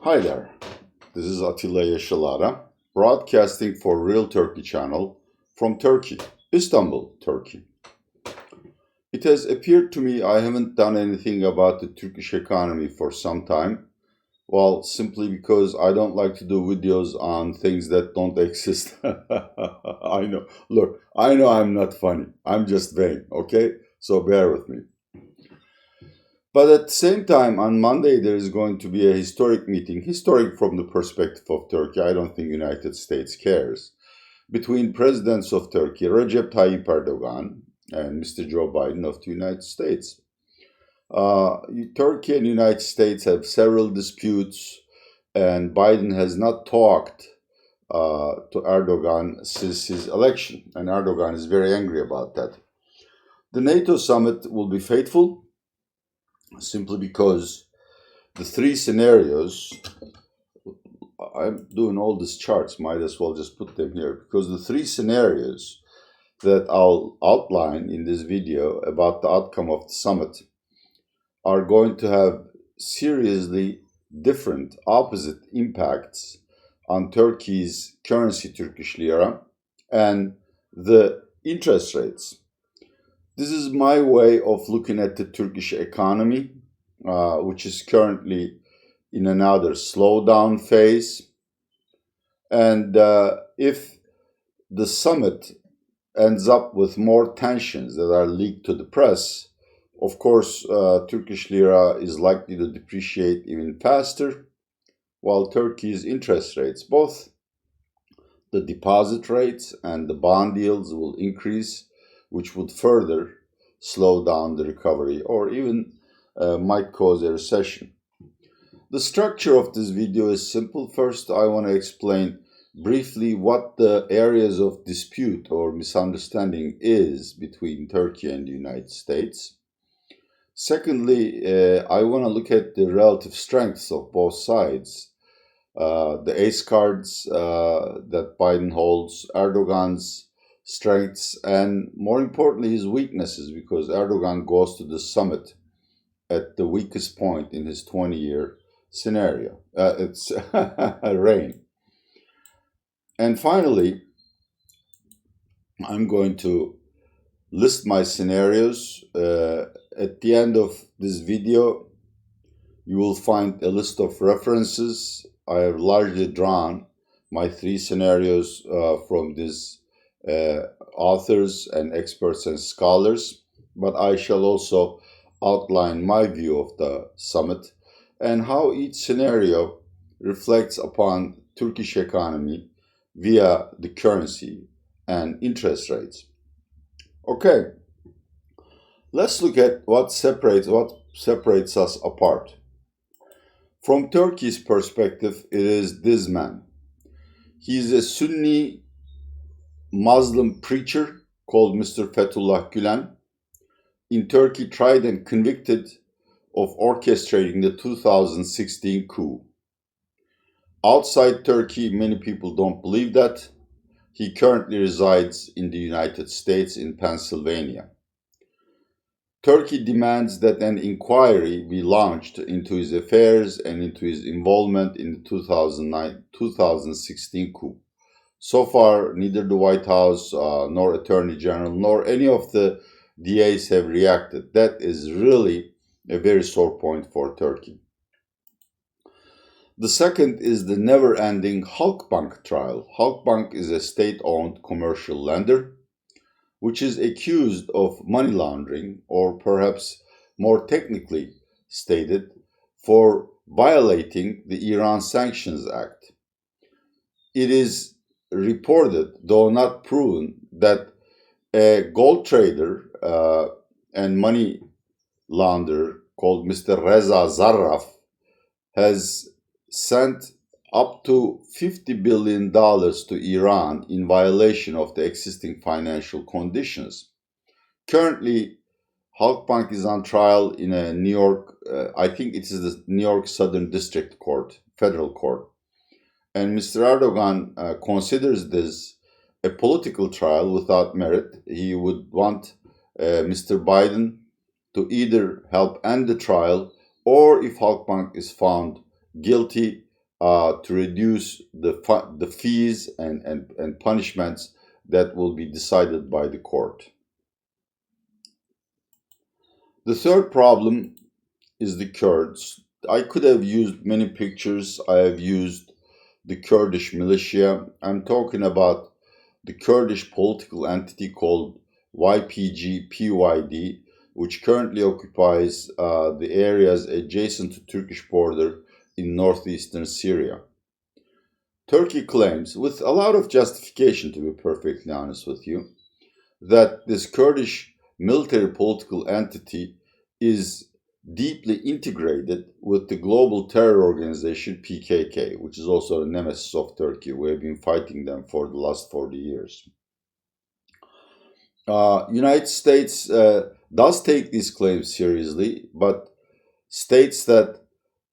Hi there, this is Atilla Yaşalara, broadcasting for Real Turkey channel from Turkey, Istanbul, Turkey. It has appeared to me I haven't done anything about the Turkish economy for some time. Well, simply because I don't like to do videos on things that don't exist. I know, look, I know I'm not funny. I'm just vain, okay? So bear with me. But at the same time, on Monday, there is going to be a historic meeting, historic from the perspective of Turkey. I don't think United States cares, between presidents of Turkey, Recep Tayyip Erdogan, and Mr. Joe Biden of the United States. Turkey and United States have several disputes, and Biden has not talked to Erdogan since his election, and Erdogan is very angry about that. The NATO summit will be fateful, simply because the three scenarios, I'm doing all these charts, might as well just put them here, because the three scenarios that I'll outline in this video about the outcome of the summit are going to have seriously different, opposite impacts on Turkey's currency, Turkish lira, and the interest rates. This is my way of looking at the Turkish economy, which is currently in another slowdown phase. And if the summit ends up with more tensions that are leaked to the press, of course, Turkish lira is likely to depreciate even faster, while Turkey's interest rates, both the deposit rates and the bond yields, will increase, which would further slow down the recovery or even might cause a recession. The structure of this video is simple. First, I want to explain briefly what the areas of dispute or misunderstanding is between Turkey and the United States. Secondly, I want to look at the relative strengths of both sides. The ace cards that Biden holds, Erdogan's strengths, and more importantly, his weaknesses, because Erdogan goes to the summit at the weakest point in his 20-year scenario. It's reign. And finally, I'm going to list my scenarios. At the end of this video, you will find a list of references. I have largely drawn my three scenarios from these authors and experts and scholars, but I shall also outline my view of the summit and how each scenario reflects upon Turkish economy via the currency and interest rates. Okay, let's look at what separates us apart. From Turkey's perspective, it is this man. He is a Sunni Muslim preacher called Mr. Fethullah Gulen, in Turkey tried and convicted of orchestrating the 2016 coup. Outside Turkey, many people don't believe that. He currently resides in the United States in Pennsylvania. Turkey demands that an inquiry be launched into his affairs and into his involvement in the 2016 coup. So far, neither the White House, nor Attorney General, nor any of the DAs have reacted. That is really a very sore point for Turkey. The second is the never-ending Halkbank trial. Halkbank is a state-owned commercial lender which is accused of money laundering, or perhaps more technically stated, for violating the Iran Sanctions Act. It is reported, though not proven, that a gold trader and money launderer called Mr. Reza Zarraf has sent up to $50 billion to Iran in violation of the existing financial conditions. Currently, Halkbank is on trial in a New York, I think it is the New York Southern District Court, federal court. And Mr. Erdogan considers this a political trial without merit. He would want Mr. Biden to either help end the trial, or if Halkbank is found guilty, to reduce the fees and punishments that will be decided by the court. The third problem is the Kurds. I could have used many pictures. I have used the Kurdish militia. I'm talking about the Kurdish political entity called YPG-PYD, which currently occupies the areas adjacent to Turkish border in northeastern Syria. Turkey claims, with a lot of justification to be perfectly honest with you, that this Kurdish military political entity is deeply integrated with the global terror organization PKK, which is also a nemesis of Turkey. We have been fighting them for the last 40 years. United States does take these claims seriously, but states that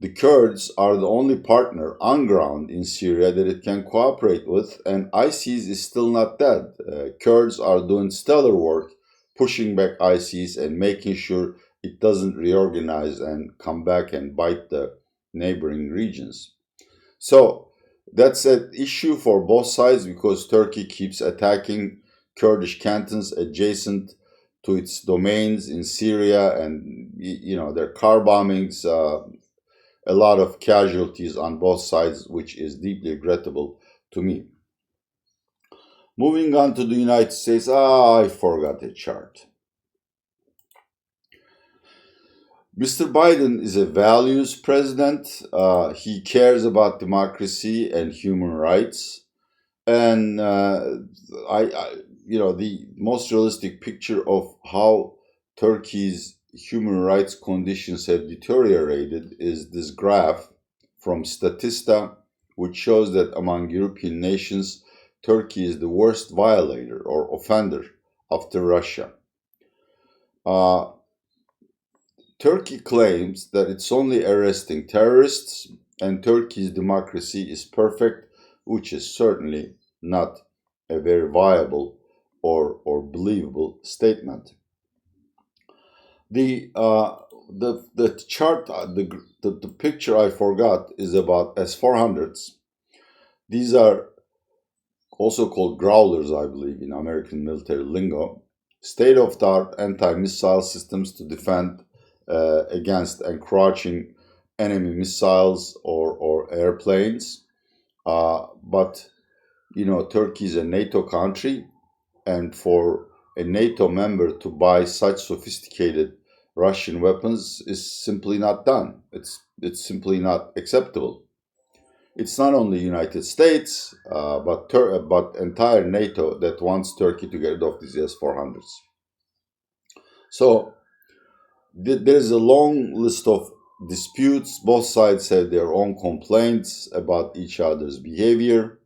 the Kurds are the only partner on ground in Syria that it can cooperate with, and ISIS is still not dead. Kurds are doing stellar work, pushing back ISIS and making sure it doesn't reorganize and come back and bite the neighboring regions. So that's an issue for both sides because Turkey keeps attacking Kurdish cantons adjacent to its domains in Syria, and there are car bombings, a lot of casualties on both sides, which is deeply regrettable to me. Moving on to the United States, I forgot a chart. Mr. Biden is a values president. He cares about democracy and human rights. And the most realistic picture of how Turkey's human rights conditions have deteriorated is this graph from Statista, which shows that among European nations, Turkey is the worst violator or offender after Russia. Turkey claims that it's only arresting terrorists and Turkey's democracy is perfect, which is certainly not a very viable or believable statement. The chart, the picture I forgot is about S-400s. These are also called growlers, I believe, in American military lingo. State-of-the-art anti-missile systems to defend against encroaching enemy missiles or airplanes. But Turkey is a NATO country, and for a NATO member to buy such sophisticated Russian weapons is simply not done. It's simply not acceptable. It's not only United States, but entire NATO that wants Turkey to get rid of these S-400s. So there's a long list of disputes. Both sides have their own complaints about each other's behavior.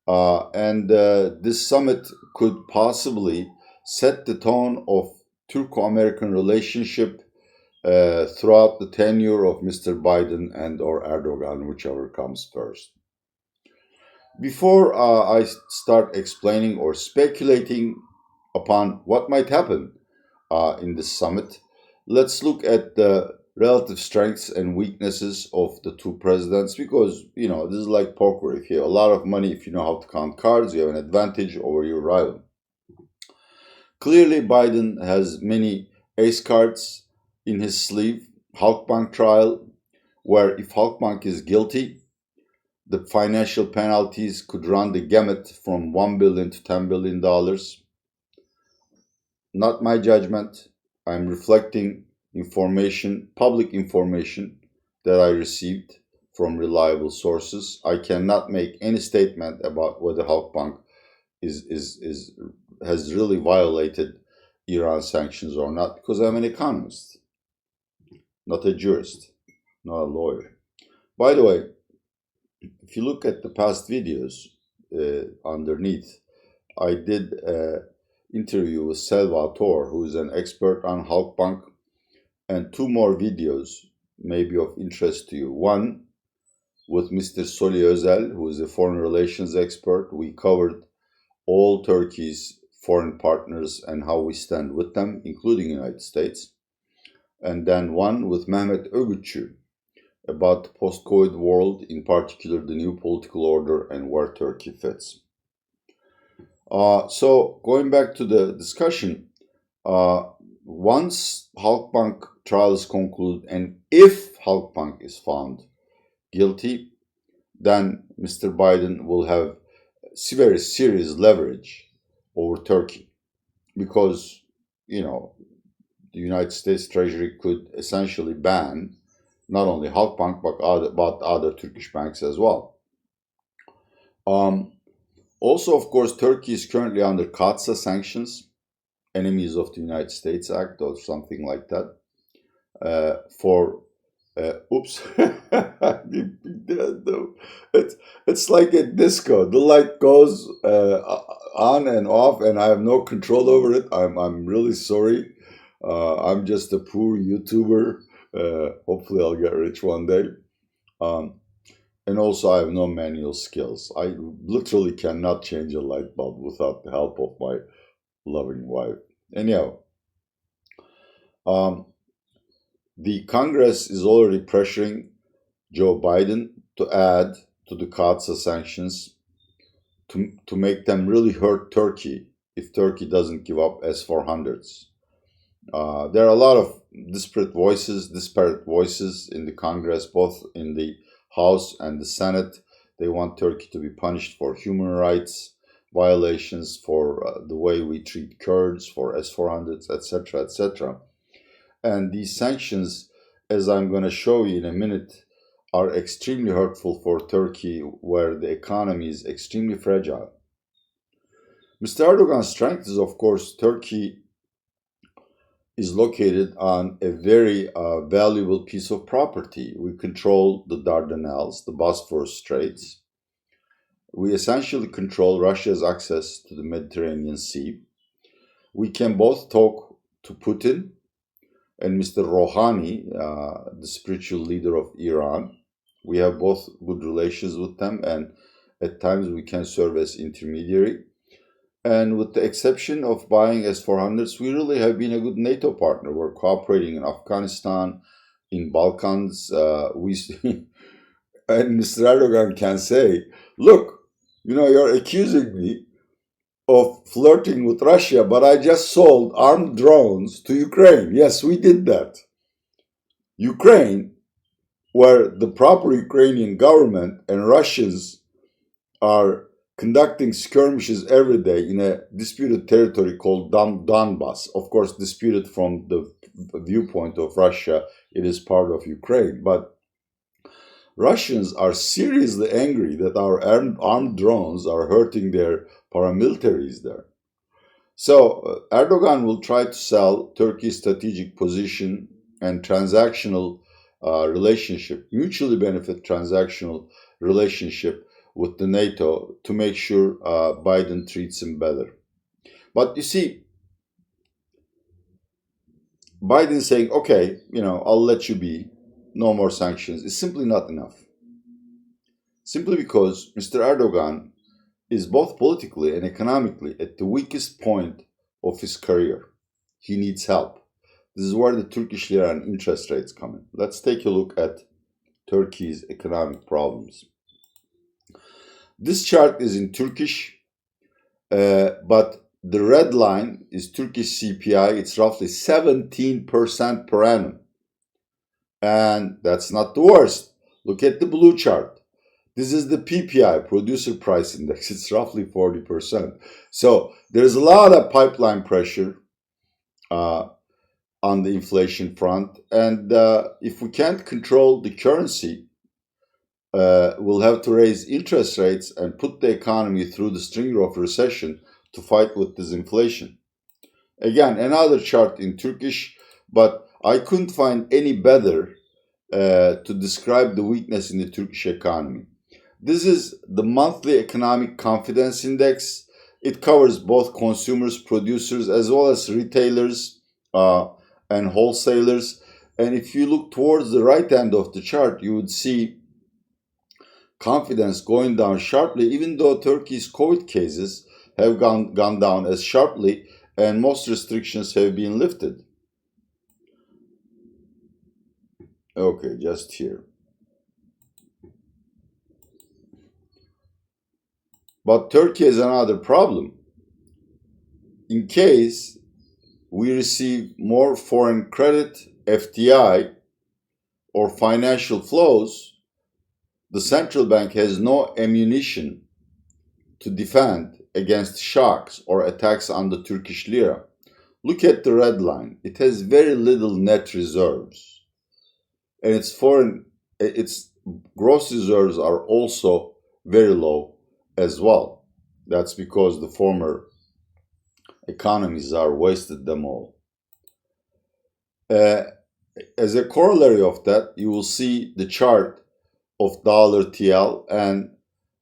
And this summit could possibly set the tone of Turco-American relationship throughout the tenure of Mr. Biden and or Erdogan, whichever comes first. Before I start explaining or speculating upon what might happen in this summit, let's look at the relative strengths and weaknesses of the two presidents, because this is like poker. If you have a lot of money, if you know how to count cards, you have an advantage over your rival. Clearly, Biden has many ace cards in his sleeve. Halkbank trial, where if Halkbank is guilty, the financial penalties could run the gamut from $1 billion to $10 billion. Not my judgment. I'm reflecting information, public information that I received from reliable sources. I cannot make any statement about whether Halkbank has really violated Iran sanctions or not, because I'm an economist, not a jurist, not a lawyer. By the way, if you look at the past videos underneath, I did an interview with Salvatore, who is an expert on Halkbank, and two more videos may be of interest to you. One with Mr. Soli Özel, who is a foreign relations expert. We covered all Turkey's foreign partners and how we stand with them, including the United States. And then one with Mehmet Ögütçü, about the post-COVID world, in particular the new political order and where Turkey fits. So going back to the discussion, uh, once Halkbank trials conclude, and if Halkbank is found guilty, then Mr. Biden will have very serious leverage over Turkey because, the United States Treasury could essentially ban not only Halkbank but other Turkish banks as well. Also, of course, Turkey is currently under CAATSA sanctions, Enemies of the United States Act or something like that, for oops. it's like a disco. The light goes on and off, and I have no control over it. I'm really sorry. I'm just a poor YouTuber. Hopefully, I'll get rich one day. And also, I have no manual skills. I literally cannot change a light bulb without the help of my loving wife. Anyhow, the Congress is already pressuring Joe Biden to add to the CAATSA sanctions to make them really hurt Turkey if Turkey doesn't give up S-400s. There are a lot of disparate voices in the Congress, both in the House and the Senate. They want Turkey to be punished for human rights violations, for the way we treat Kurds, for S-400s, etc., etc. And these sanctions, as I'm going to show you in a minute, are extremely hurtful for Turkey, where the economy is extremely fragile. Mr. Erdogan's strength is, of course, Turkey is located on a very valuable piece of property. We control the Dardanelles, the Bosphorus Straits. We essentially control Russia's access to the Mediterranean Sea. We can both talk to Putin and Mr. Rouhani, the spiritual leader of Iran. We have both good relations with them, and at times we can serve as intermediary. And with the exception of buying S-400s, we really have been a good NATO partner. We're cooperating in Afghanistan, in Balkans. And Mr. Erdogan can say, look, you're accusing me of flirting with Russia, but I just sold armed drones to Ukraine. Yes, we did that. Ukraine, where the proper Ukrainian government and Russians are conducting skirmishes every day in a disputed territory called Donbass. Of course, disputed from the viewpoint of Russia, it is part of Ukraine. But Russians are seriously angry that our armed drones are hurting their paramilitaries there. So Erdogan will try to sell Turkey's strategic position and transactional relationship, mutually benefit transactional relationship with the NATO to make sure Biden treats him better. But you see, Biden saying, okay, I'll let you be, no more sanctions, is simply not enough. Simply because Mr. Erdogan is both politically and economically at the weakest point of his career. He needs help. This is where the Turkish lira and interest rates come in. Let's take a look at Turkey's economic problems. This chart is in Turkish, but the red line is Turkish CPI. It's roughly 17% per annum. And that's not the worst. Look at the blue chart. This is the PPI, Producer Price Index. It's roughly 40%. So there's a lot of pipeline pressure on the inflation front. And if we can't control the currency, we'll have to raise interest rates and put the economy through the stringer of recession to fight with this inflation. Again, another chart in Turkish, but I couldn't find any better to describe the weakness in the Turkish economy. This is the monthly economic confidence index. It covers both consumers, producers, as well as retailers and wholesalers. And if you look towards the right end of the chart, you would see confidence going down sharply, even though Turkey's COVID cases have gone down as sharply and most restrictions have been lifted. Okay, just here. But Turkey has another problem. In case we receive more foreign credit, FDI, or financial flows, the central bank has no ammunition to defend against shocks or attacks on the Turkish lira. Look at the red line. It has very little net reserves. And its gross reserves are also very low as well. That's because the former economies are wasted them all. As a corollary of that, you will see the chart of dollar TL and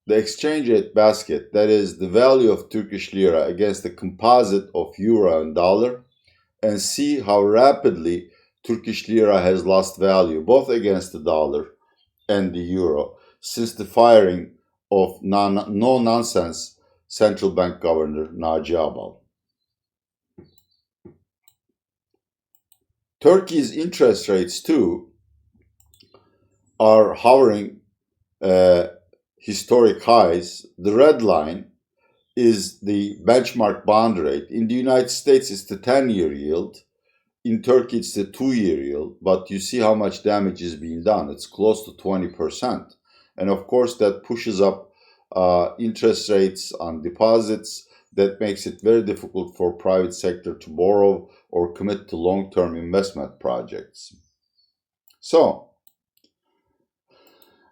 the exchange rate basket, that is the value of Turkish lira against the composite of euro and dollar, and see how rapidly Turkish lira has lost value both against the dollar and the euro since the firing of no-nonsense central bank governor Naci Abal. Turkey's interest rates too are hovering historic highs. The red line is the benchmark bond rate. In the United States, it's the 10-year yield. In Turkey, it's the 2-year yield. But you see how much damage is being done. It's close to 20%. And of course, that pushes up interest rates on deposits. That makes it very difficult for private sector to borrow or commit to long-term investment projects.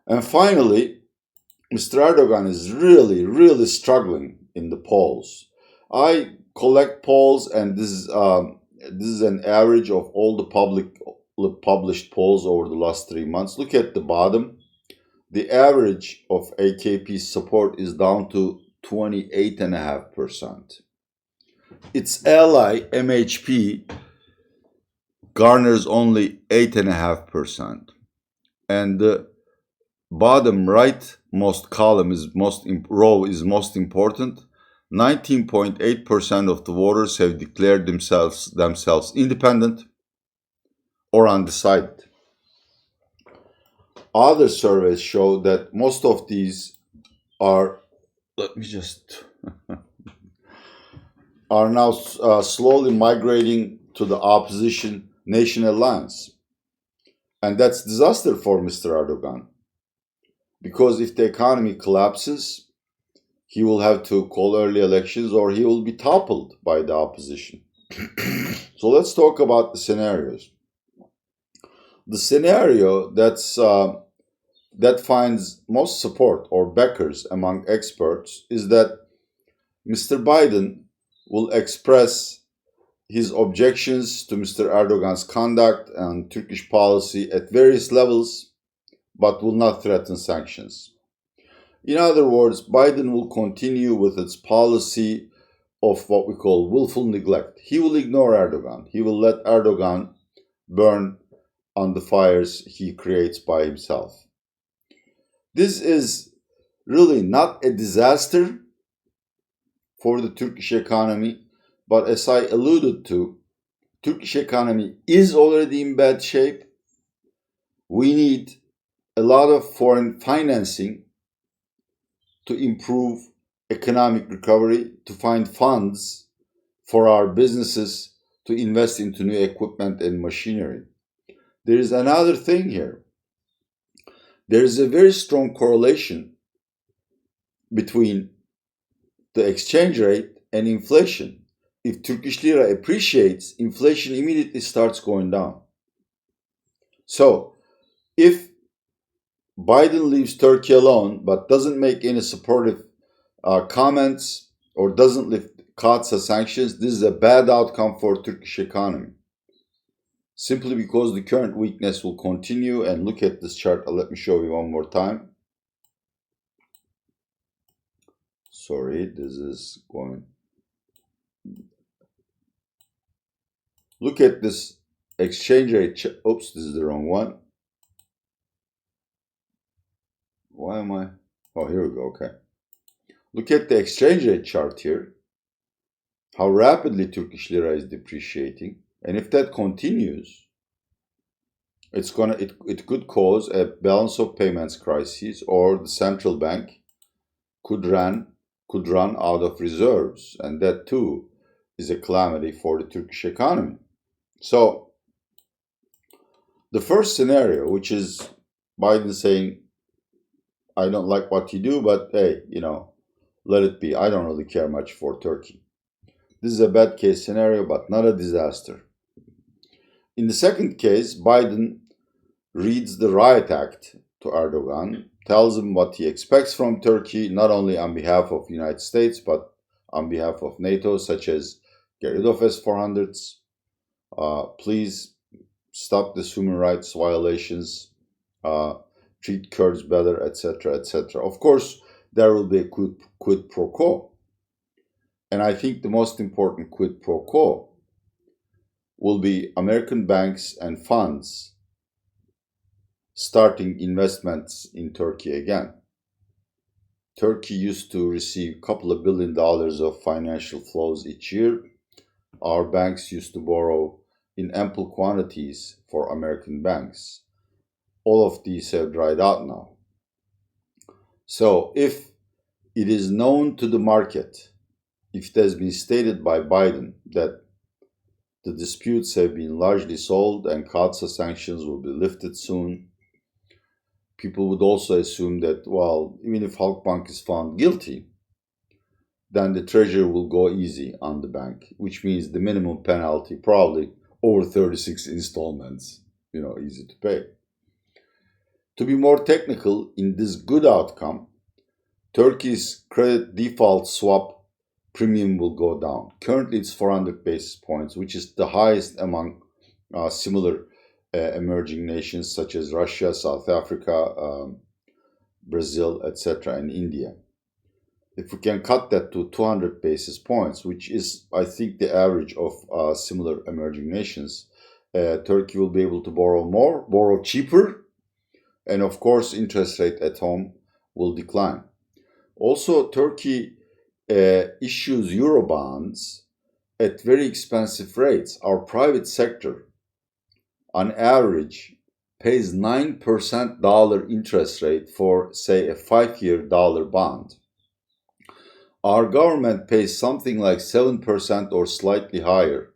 And finally, Mr. Erdogan is really, really struggling in the polls. I collect polls, and this is an average of all the published polls over the last 3 months. Look at the bottom. The average of AKP's support is down to 28.5%. Its ally, MHP, garners only 8.5%. And the bottom rightmost column row is most important. 19.8% of the voters have declared themselves independent or undecided. Other surveys show that most of these are are now slowly migrating to the opposition nation alliance. And that's disaster for Mr. Erdogan. Because if the economy collapses, he will have to call early elections or he will be toppled by the opposition. So let's talk about the scenarios. The scenario that finds most support or backers among experts is that Mr. Biden will express his objections to Mr. Erdogan's conduct and Turkish policy at various levels, but will not threaten sanctions. In other words, Biden will continue with its policy of what we call willful neglect. He will ignore Erdogan. He will let Erdogan burn on the fires he creates by himself. This is really not a disaster for the Turkish economy, but as I alluded to, Turkish economy is already in bad shape. We need a lot of foreign financing to improve economic recovery, to find funds for our businesses to invest into new equipment and machinery. There is another thing here. There is a very strong correlation between the exchange rate and inflation. If Turkish lira appreciates, inflation immediately starts going down. So, if Biden leaves Turkey alone but doesn't make any supportive comments or doesn't lift cuts or sanctions, this is a bad outcome for Turkish economy. Simply because the current weakness will continue. And look at this chart. Let me show you one more time. Sorry, this is going. Look at this exchange rate. Oops, this is the wrong one. Why am I? Oh, here we go. Okay. Look at the exchange rate chart here. How rapidly Turkish lira is depreciating. And if that continues, it could cause a balance of payments crisis, or the central bank could run could run out of reserves, and that too is a calamity for the Turkish economy. So the first scenario, which is Biden saying, I don't like what you do, but hey, let it be. I don't really care much for Turkey. This is a bad case scenario, but not a disaster. In the second case, Biden reads the Riot Act to Erdogan, tells him what he expects from Turkey, not only on behalf of the United States, but on behalf of NATO, such as get rid of S-400s, please stop these human rights violations, treat Kurds better, etc., etc. Of course, there will be a quid pro quo. And I think the most important quid pro quo will be American banks and funds starting investments in Turkey again. Turkey used to receive a couple of $1 billion of financial flows each year. Our banks used to borrow in ample quantities for American banks. All of these have dried out now. So if it is known to the market, if it has been stated by Biden that the disputes have been largely solved and CAATSA sanctions will be lifted soon, people would also assume that, well, even if Halkbank is found guilty, then the treasury will go easy on the bank, which means the minimum penalty probably over 36 installments, easy to pay. To be more technical, in this good outcome, Turkey's credit default swap premium will go down. Currently, it's 400 basis points, which is the highest among similar emerging nations such as Russia, South Africa, Brazil, etc., and India. If we can cut that to 200 basis points, which is, I think, the average of similar emerging nations, Turkey will be able to borrow more, borrow cheaper, and of course, interest rate at home will decline. Also, Turkey issues Eurobonds at very expensive rates. Our private sector, on average, pays 9% dollar interest rate for, say, a 5-year dollar bond. Our government pays something like 7% or slightly higher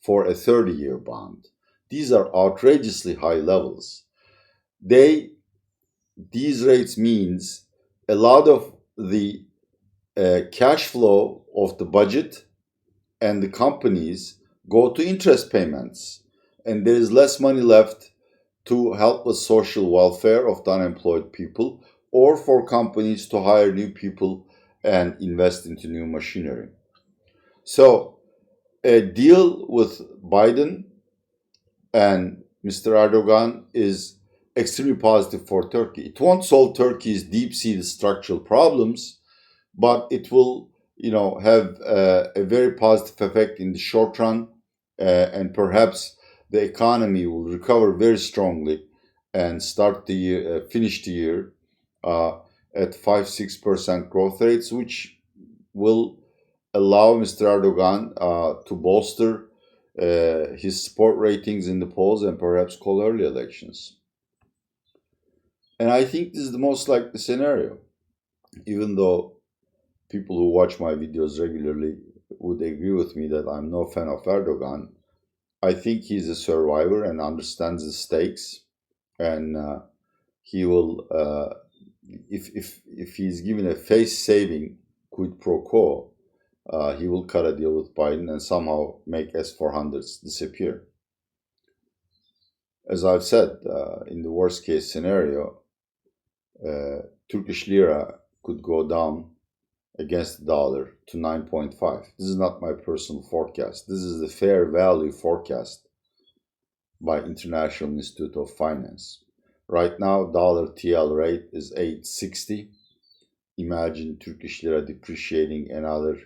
for a 30-year bond. These are outrageously high levels. These rates means a lot of the cash flow of the budget and the companies go to interest payments, and there is less money left to help with social welfare of the unemployed people or for companies to hire new people and invest into new machinery. So a deal with Biden and Mr. Erdogan is extremely positive for Turkey. It won't solve Turkey's deep-seated structural problems, but it will, have a very positive effect in the short run, and perhaps the economy will recover very strongly and start the year, finish the year at 5-6% growth rates, which will allow Mr. Erdogan to bolster his support ratings in the polls and perhaps call early elections. And I think this is the most likely scenario, even though people who watch my videos regularly would agree with me that I'm no fan of Erdogan. I think he's a survivor and understands the stakes, and he will, if he's given a face-saving quid pro quo, he will cut a deal with Biden and somehow make S-400s disappear. As I've said, in the worst-case scenario, Turkish lira could go down against the dollar to 9.5. This is not my personal forecast. This is the fair value forecast by International Institute of Finance. Right now, dollar TL rate is 8.60. Imagine Turkish lira depreciating another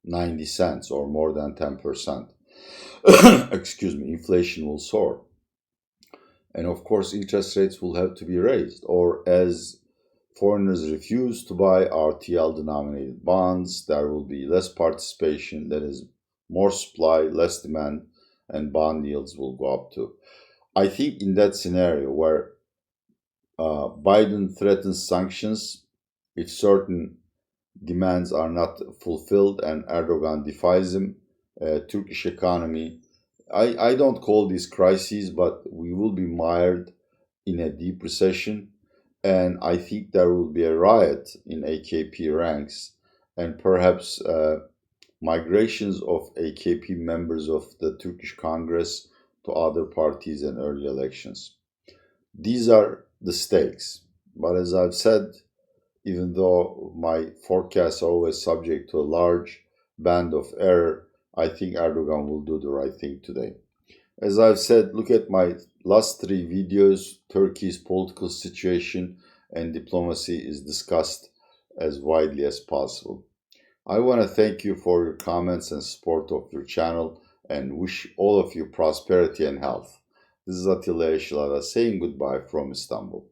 90 cents or more than 10%. Excuse me, inflation will soar. And of course, interest rates will have to be raised, or as foreigners refuse to buy our TL denominated bonds, there will be less participation, that is, more supply, less demand, and bond yields will go up too. I think in that scenario where Biden threatens sanctions if certain demands are not fulfilled and Erdogan defies him. Turkish economy, I don't call these crises, but we will be mired in a deep recession. And I think there will be a riot in AKP ranks and perhaps migrations of AKP members of the Turkish Congress to other parties and early elections. These are the stakes. But as I've said, even though my forecasts are always subject to a large band of error, I think Erdogan will do the right thing today. As I've said, look at my last three videos. Turkey's political situation and diplomacy is discussed as widely as possible. I want to thank you for your comments and support of your channel and wish all of you prosperity and health. This is Atilla Yeşilara saying goodbye from Istanbul.